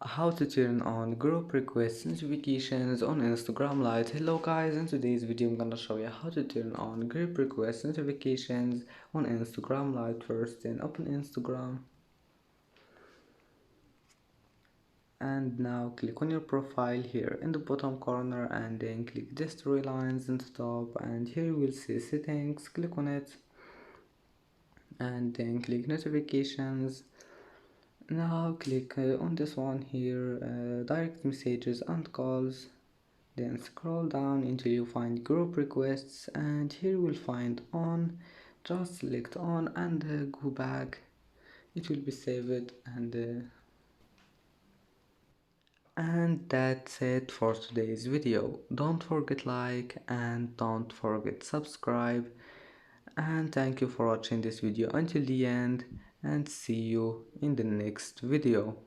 How to turn on group request notifications on Instagram Lite. Hello guys, in today's video I'm gonna show you how to turn on group request notifications on Instagram Lite. First, then open Instagram and now click on your profile here in the bottom corner, and then click these three lines in the top, and here you will see settings. Click on it and then click notifications. Now click on this one here, direct messages and calls. Then scroll down until you find group requests, and here you will find on. Just select on and go back. It will be saved, and that's it for today's video. Don't forget like and don't forget subscribe, and thank you for watching this video until the end, and see you in the next video.